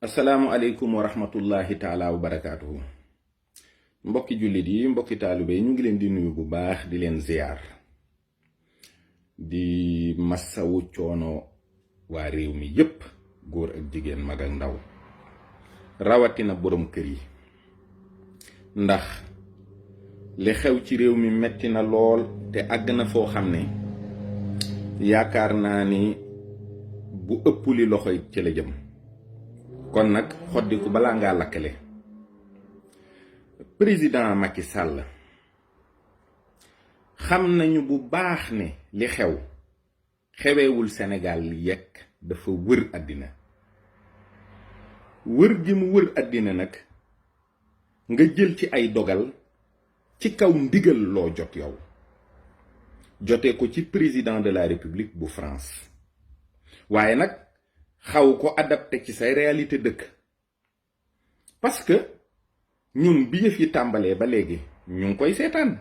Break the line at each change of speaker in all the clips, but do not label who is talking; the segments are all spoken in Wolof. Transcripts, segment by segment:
asalaamualeykum wa rahmatullahi taala wa barakaatuhu. mbokki jullit yi mbokki taalibe yi ñu ngi leen di nuyu bu baax di leen ziyaar di massawu coono waa réew mi yépp, góor ak jigéen, mag ak ndaw, rawatina borom kër yi. ndax li xew ci réew mi metti na lool te àgg na foo xam ne yaakaar naa ni bu ëpp li loxoy ci la jëm. kon nag xoddiku balaa ngaa lakkale. président Macky Sall xam nañu bu baax ne li xewewul Sénégal li yekk dafa wër àddina. wër gi mu wër àddina nag nga jël ci ay dogal ci kaw ndigal loo jot yow, jotee ko ci président de la République bu France, waaye nag xaw ko adapté ci say réalité dëkk. parce que ñun bi yëf yi tàmbalee ba léegi ñu ngi koy seetaan,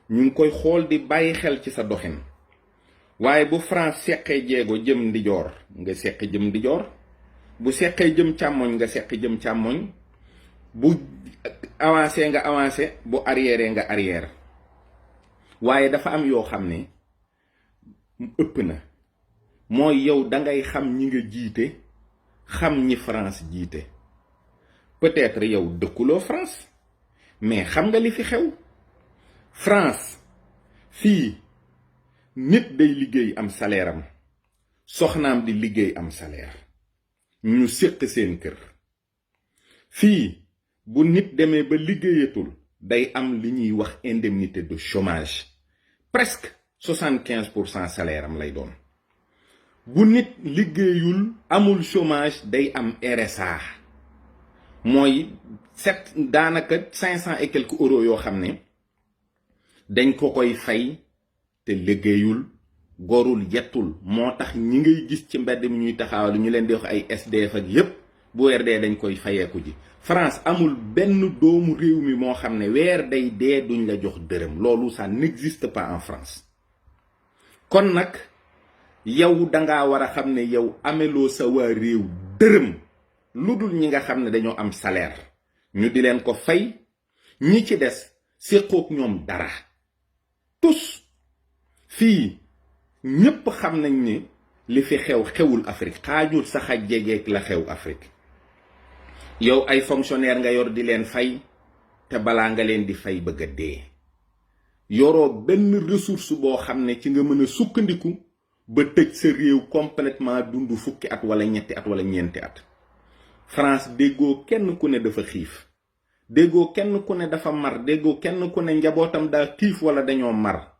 ñu ngi koy xool di bàyyi xel ci sa doxin. waaye bu France seqee jéego jëm ndijoor nga seqi jëm ndijoor, bu seqee jëm càmmoñ nga seqi jëm càmmoñ, bu avancé nga avancé, bu arrière nga arrière. waaye dafa am yoo xam ne ëpp na. mooy yow dangay xam ñi nga jiite, xam ñi France jiite. peut-être yow dëkkuloo France, mais xam nga li fi xew. France fii nit day liggéey am salaire am, soxnaam di liggéey am salaire, ñu séq seen kër. fii bu nit demee ba liggéeyatul day am li ñuy wax indemnité de chômage, presque 75% salaire am lay doon. bu nit liggéeyul amul chômage day am RSA, mooy daanaka 500 et quelques euros yoo xam ne dañ ko koy fay te liggéeyul, gorul, yettul. moo tax ñi ngay gis ci mbedd mi ñuy taxawal ñu leen di wax ay SDF ak yépp, bu weer dee dañ koy fayeeku ji. France amul benn doomu réew mi moo xam ne weer day dee duñ la jox dërëm. loolu ça n'existe pas en France. kon nag yow danga war a xam ne yow ameloo sa waa réew dërëm, lu dul ñi nga xam ne dañoo am salaire ñu di leen ko fay. ñi ci des séqook ñoom dara tous. fii ñépp xam nañ ni li fi xewul Afrique, xaajul sax a jegeek la xew Afrique. yow ay fonctionnaire nga yor di leen fay, te balaa nga leen di fay bëgg a dee. yoroo benn ressource boo xam ne ci nga mën a sukkandiku ba tëj sa réew complètement dund fukki at wala ñetti at wala ñeenti at. France déggoo kenn ku ne dafa xiif, déggoo kenn ku ne dafa mar, déggoo kenn ku ne njabootam daa xiif wala dañoo mar.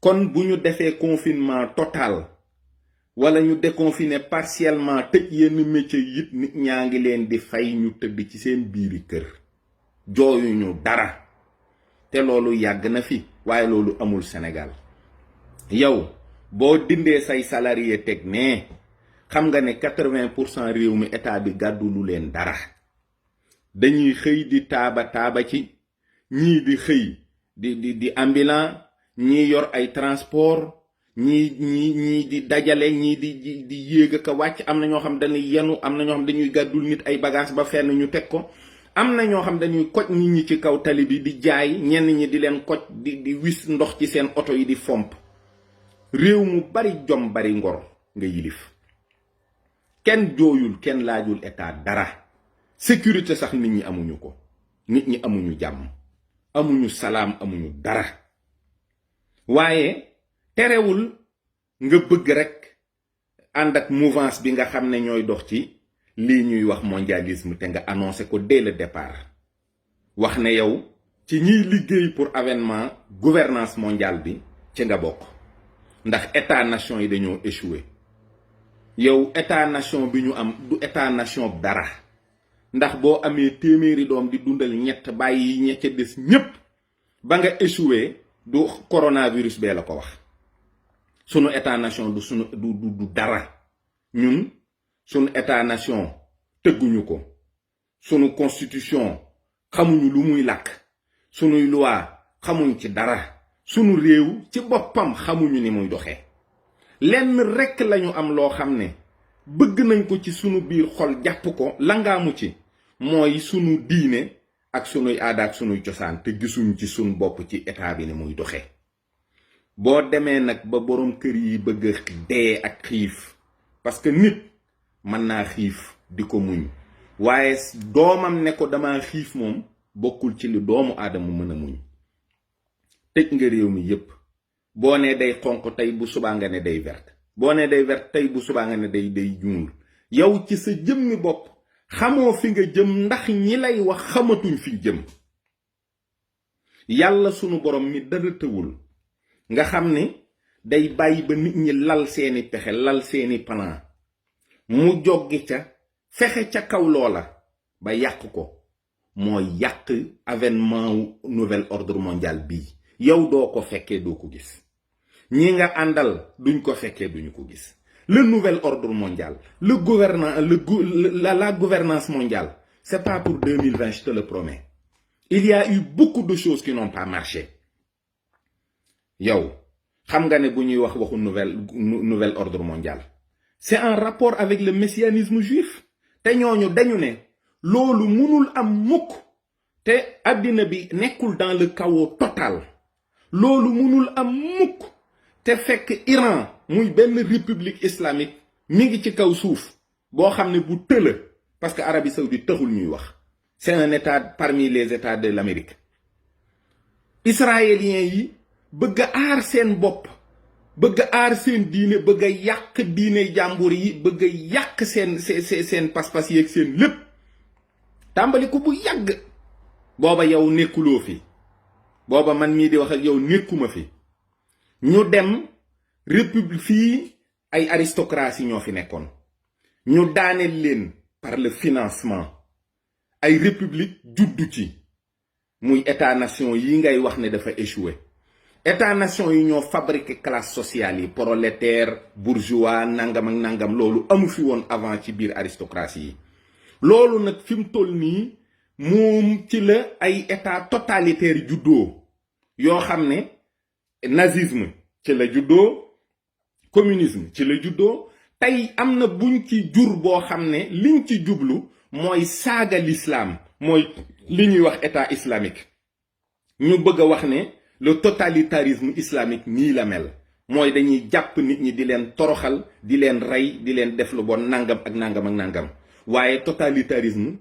kon bu ñu defee confinement total wala ñu déconfiné partiellement, tëj yenn métier yit, nit ñaa ngi leen di fay ñu tëdd ci seen biiri kër, jooyuñu dara. te loolu yàgg na fi, waaye loolu amul Sénégal. yow boo dindee say salarié teg ne xam nga ne 80% réew mi état bi gàddu lu leen dara. dañuy xëy di taaba ci, ñii di xëy di ambulant, ñii yor ay transport, ñii di dajale, ñii di yéeg ak a wàcc. am na ñoo xam dañuy yenu, am na ñoo xam dañuy gàddul nit ay bagage ba fenn ñu teg ko. am na ñoo xam dañuy koj nit ñi ci kaw tali bi di jaay, ñenn ñi di leen koj di wis ndox ci seen oto yi di fomp. réew mu bari jom bari ngor nga yilif. kenn jooyul, kenn laajul état dara. sécurité sax nit ñi amuñu ko. nit ñi amuñu jàmm, amuñu salaam, amuñu dara. waaye terewul nga bëgg rek ànd ak mouvance bi nga xam ne ñooy dox ci lii ñuy wax mondialisme, te nga annoncé ko dès le départ. wax ne yow ci ñiy liggéey pour avènement gouvernance mondiale bi ci nga bokk, ndax état nation yi dañoo échoué. yow état nation bi ñu am du état nation dara, ndax boo amee téeméeri doom di dundal ñett bàyyi ñett des ñépp, ba nga échoué du coronavirus bee la ko wax. sunu état nation du dara. ñun sunu état nation tëgguñu ko, sunu constitution xamuñu lu muy làkk, sunuy loi xamuñ ci dara, sunu réew ci boppam xamuñu ni muy doxee. lenn rekk lañu am loo xam ne bëgg nañ ko ci sunu biir xol jàpp ko langaamu ci mooy sunu diine ak sunuy aada ak sunuy cosaan te gisuñ ci sunu bopp ci état bi ne muy doxee. boo demee nag ba borom kër yi bëgg dee ak xiif parce que nit mën naa xiif di ko muñ waaye doomam ne ko dama xiif moom bokkul ci li doomu aadama mën a muñ. tëj nga réew mi yépp boo nee day xonq tey bu subaa nga ne day vert boo nee day vert tey bu subaa nga ne day ñuul yow ci sa jëmmi bopp xamoo fi nga jëm ndax ñi lay wax xamatuñ fi jëm. yàlla sunu borom mi dara tëwul nga xam ne day bàyyi ba nit ñi lal seeni pexe lal seeni plan mu joggi ca fexe ca kaw loola ba yàq ko mooy yàq avènement nouvel ordre mondial bii. yow doo ko fekkee doo ko gis ñi nga àndal duñ ko fekkee duñu ko gis. le nouvel ordre mondial la gouvernance mondiale c'est pas pour 2020, je te le promets. Il y a eu beaucoup de choses qui n'ont pas marché. yow xam nga ne bu ñuy wax waxu nouvel ordre mondial c'est en rapport avec le messianisme juif te ñooñu dañu ne loolu mënul am mukk te àddina bi nekkul dans le chaos total. loolu mënul am mukk te fekk Iran muy benn république islamique mi ngi ci kaw suuf boo xam ne bu tëla parce que Arabie Saoudite taxul ñuy wax c'est un état parmi les états de l'Amérique. israéliens yi bëgg a aar seen bopp bëgg a aar seen diine bëgg a yàq diine jàmbur yi bëgg a yàq seen pas-pas yeeg seen lépp tàmbali ko bu yàgg. booba yow nekkuloo fi booba man mii di wax ak yow nekkuma fi ñu dem république fii ay aristocratie ñoo fi nekkoon ñu daaneel leen par le financement ay république juddu ci muy état nation yi ngay wax ne dafa échoué. état nation yi ñoo fabriqué classe sociale yi prolétaire bourgeois nangam ak nangam loolu amu fi woon avant ci biir aristocratie yi. loolu nag fi mu toll nii moom ci la ay état totalitaire juddoo yoo xam ne nazisme ci la juddoo communisme ci la juddoo tey am na buñ ci jur boo xam ne liñ ci jublu mooy saaga l'islam mooy li ñuy wax état islamique. ñu bëgg a wax ne le totalitarisme islamique nii la mel mooy dañuy jàpp nit ñi di leen toroxal di leen rey di leen def lu bon nangam ak nangam ak nangam waaye totalitarisme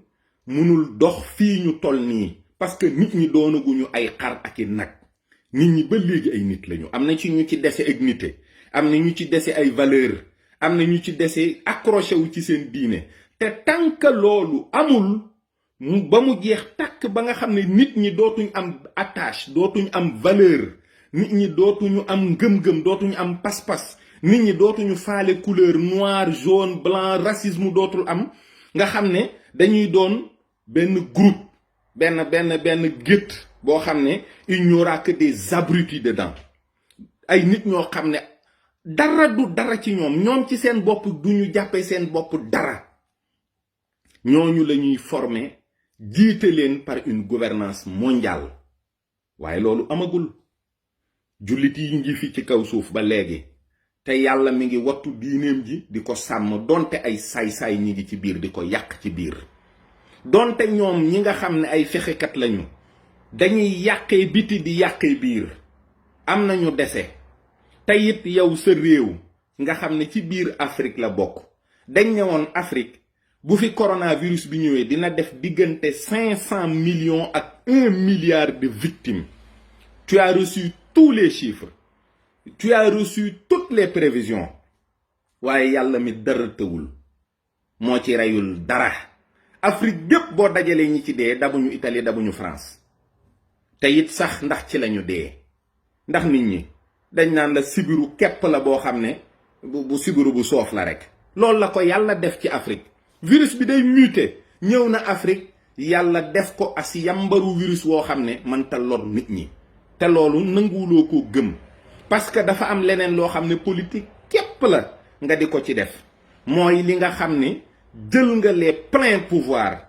mënul dox fii ñu toll nii parce que nit ñi doonaguñu ay xar ak i nag nit ñi ba léegi ay nit lañu. am na ci ñu ci dese ak nité am na ñu ci dese ay valeur am na ñu ci dese accroché wu ci seen diine te tant que loolu amul ba mu jeex takk ba nga xam ne nit ñi dootuñ am attache dootuñ am valeur nit ñi dootuñu am ngëm-ngëm dootuñu am pas-pas nit ñi dootuñu faale couleur noir jaune blanc racisme dootul am nga xam ne dañuy doon benn groupe benn gétt boo xam ne il n'y aura que des abrutis dedans ay nit ñoo xam ne dara du dara ci ñoom ci seen bopp duñu jàppee seen bopp dara ñooñu la ñuy former jiite leen par une gouvernance mondiale waaye loolu amagul jullit yi ngi fi ci kaw suuf ba léegi te yàlla mi ngi wattu diineem ji di ko sàmm donte ay saay-saay ñi ngi ci biir di ko yàq ci biir donte ñoom ñi nga xam ne ay fexekat lañu dañuy yàqee biti di yàqee biir am nañu dese te it yow sa réew nga xam ne ci biir Afrique la bokk dañ ne woon Afrique bu fi coronavirus bi ñëwee dina def diggante 500 millions ak 1 milliard de victimes. Tu as reçu tous les chiffres. Tu as reçu toutes les prévisions. waaye yàlla mi dara tëwul moo ci reyul dara. Afrique gépp boo dajalee ñi ci dee dabuñu Italie dabuñu France te it sax ndax ci lañu dee ndax nit ñi dañ naan la sibiru képp la boo xam ne bu sibiru bu soof la rek. loolu la ko yàlla def ci Afrique. virus bi day muté ñëw na Afrique yàlla def ko as yambaru virus woo xam ne mënta lor nit ñi te loolu nanguwuloo ko gëm parce que dafa am leneen loo xam ne politique képp la nga di ko ci def mooy li nga xam ne jël nga les pleins pouvoirs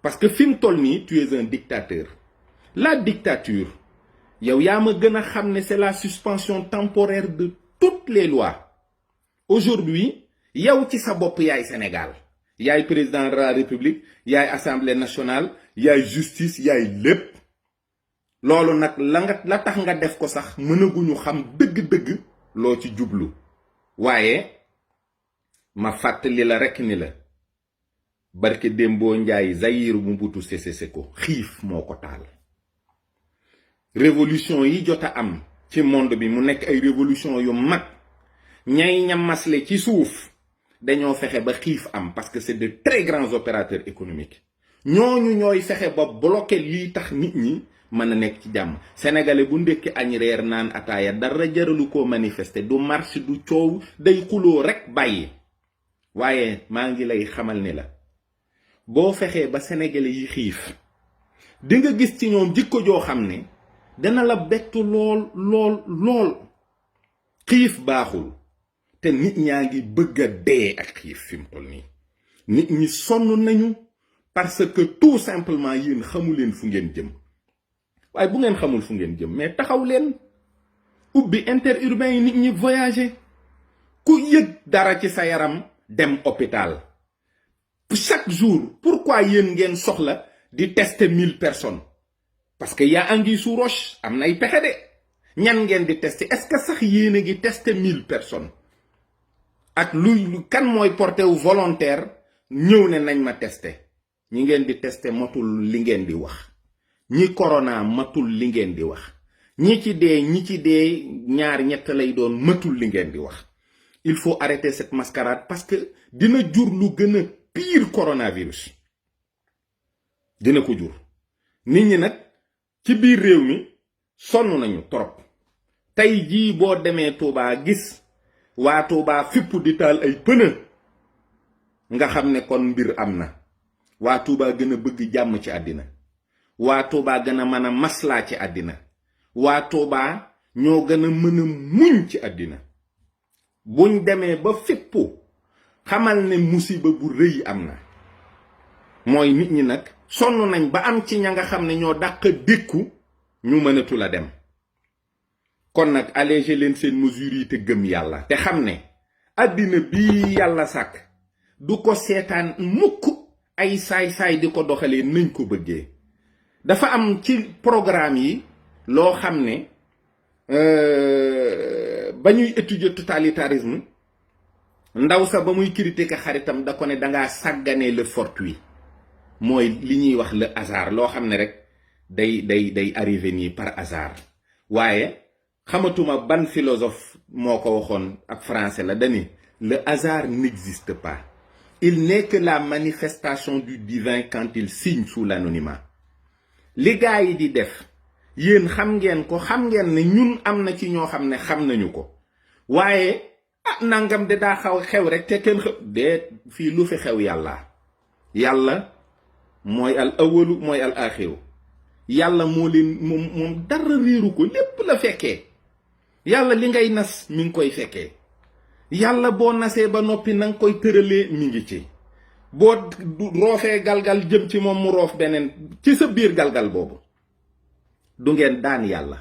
parce que fi mu toll nii tu es un dictateur. La dictature yow yaa ma gën a xam ne c'est la suspension temporaire de toutes les lois. Aujourd'hui yow ci sa bopp yaay Sénégal yaay président de la République yaay assemblée nationale yaay justice yaay lépp loolu nag la tax nga def ko sax mënaguñu xam dëgg-dëgg loo ci jublu waaye ma fàttali la rekk ni la barke Dembo Njaay Zaïre Mobutu Sese Seko xiif moo ko taal révolution yi jot a am ci monde bi mu nekk ay révolution yu mag ñay ñamasle ci suuf dañoo fexe ba xiif am parce que c'est de très grands opérateurs économiques ñooñu ñooy fexe ba bloquer lii tax nit ñi mën a nekk ci jàmm sénégalais bu ndekki añ reer naan ataaya dara jaralu koo manifester du marche du coow day xuloo rekk bàyyi waaye maa ngi lay xamal ni la boo fexee ba sénégalais yi xiif di nga gis ci ñoom jikko joo xam ne dana la bettu lool xiif baaxul te nit ñaa ngi bëgg a dee ak xiif fi mu toll nii nit ñi sonn nañu parce que tout simplement yéen xamu leen fu ngeen jëm waaye bu ngeen xamul fu ngeen jëm mais taxaw leen ubbi interurbain yi nit ñi voyager ku yëg dara ci sa yaram dem hôpital chaque jour pourquoi yéen ngeen soxla di tester 1000 personnes parce que yaa anguille sous roche am nay pexe de ñan ngeen di tester est-ce que sax yéen a ngi tester 1000 personnes ak lu kan mooy porté wu volontaire ñëw ne nañ ma tester ñi ngeen di tester matul li ngeen di wax ñi corona matul li ngeen di wax ñi ci dee ñaar ñett lay doon matul li ngeen di wax il faut arrêter cette mascarade parce que dina jur lu gën a pire coronavirus dina ko jur nit ñi nag ci biir réew mi sonn nañu trop tey jii boo demee Touba gis waa Touba fipp di taal ay pënë nga xam ne kon mbir am na waa Touba gën a bëgg jàmm ci àddina waa Touba gën a mën a maslaa ci àddina waa Touba ñoo gën a mën a muñ ci àddina buñ demee ba fippu xamal ne musiba bu rëy am na mooy nit ñi nag sonn nañ ba am ci ña nga xam ne ñoo dàq dékku ñu mënatu la dem kon nag alléger leen seen mesures yi te gëm yàlla te xam ne àddina bi yàlla sàkk du ko seetaan mukk ay saay-saay di ko doxalee nañ ko bëggee dafa am ci programme yi loo xam ne ba ñuy étudier totalitarisme ndaw sa ba muy critiquer xaritam da ko ne dangaa sàgganee le fortuit mooy li ñuy wax le hasard loo xam ne rek day arrivé nii par hasard waaye xamatuma ban philosophe moo ko waxoon ak français la dani le hasard n'existe pas il n'est que la manifestation du divin quand il signe sous l'anonymat li gaa yi di def yéen xam ngeen ko xam ngeen ne ñun am na ci ñoo xam ne xam nañu ko waaye nangam de daa xew rek te kenn de fii lu fi xew yàlla mooy al awalu mooy al axiru yàlla moo leen moom dara réeru ko lépp la fekkee yàlla li ngay nas mi ngi koy fekkee yàlla boo nasee ba noppi na nga koy tëralee mi ngi ci boo roofee galgal jëm ci moom mu roof beneen ci sa biir galgal boobu du ngeen daan yàlla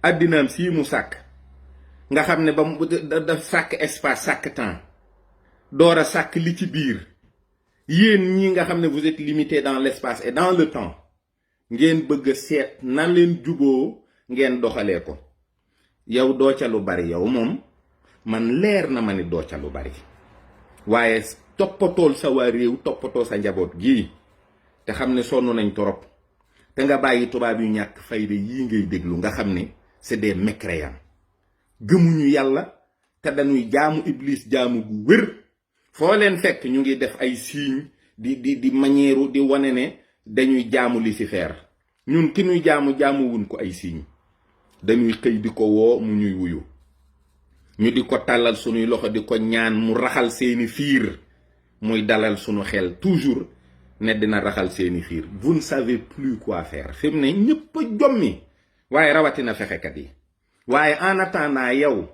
àddinaam sii mu sàkk nga xam ne ba mu daf sàkk espace sàkk temps door a sàkk li ci biir yéen ñi nga xam ne vous êtes limité dans l'espace et dans le temps ngeen bëgg a seet nan leen juboo ngeen doxalee ko yow doo ca lu bari yow moom man leer na ma ni doo ca lu bari waaye toppatool sa waa réew toppatoo sa njaboot gii te xam ne sonn nañ torop te nga bàyyi tubaab yu ñàkk fayda yii ngay déglu nga xam ne c'est des mécréants gëmuñu yàlla te dañuy jaamu iblis jaamu gu wér foo leen fekk ñu ngi def ay signes di manière di wane ne dañuy jaamu Lucifer ñun ki ñuy jaamu wuñ ko ay signes dañuy xëy di ko woo mu ñuy wuyu ñu di ko tàllal sunuy loxo di ko ñaan mu raxal seeni fiir muy dalal sunu xel toujours ne dina raxal seeni fiir vous ne savez plus quoi faire fi mu ne ñëpp a jommi waaye rawatina fexekat yi waaye en attendant yow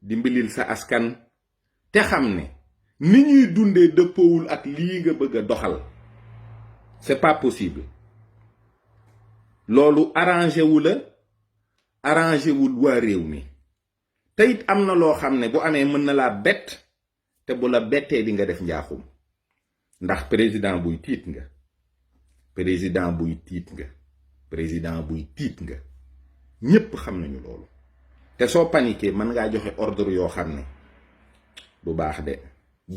dimbalil sa askan te xam ne ni ñuy dundee dëppoowul ak lii nga bëgg a doxal c'est pas possible loolu arrangé wul waa réew mi te it am na loo xam ne bu amee mën na laa bett te bu la bettee di nga def njaaxum ndax président buy tiit nga président buy tiit nga président buy tiit nga ñépp xam nañu loolu te soo paniqué mën ngaa joxe ordre yoo xam ne du baax de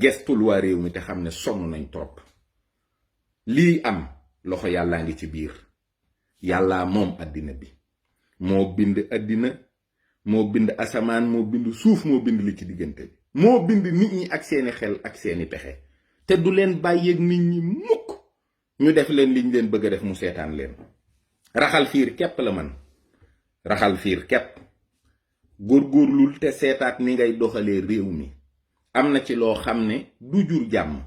gestul waa réew mi te xam ne sonn nañ trop lii am loxo yàllaa ngi ci biir yàllaa moom àddina bi moo bind àddina moo bind asamaan moo bind suuf moo bind li ci diggante bi moo bind nit ñi ak seeni xel ak seeni pexe te du leen bàyyeeg nit ñi mukk ñu def leen liñ leen bëgg a def mu seetaan leen raxal fiir képp la man raxal fiir képp góorgóorlul te seetaat ni ngay doxalee réew mi am na ci loo xam ne du jur jàmm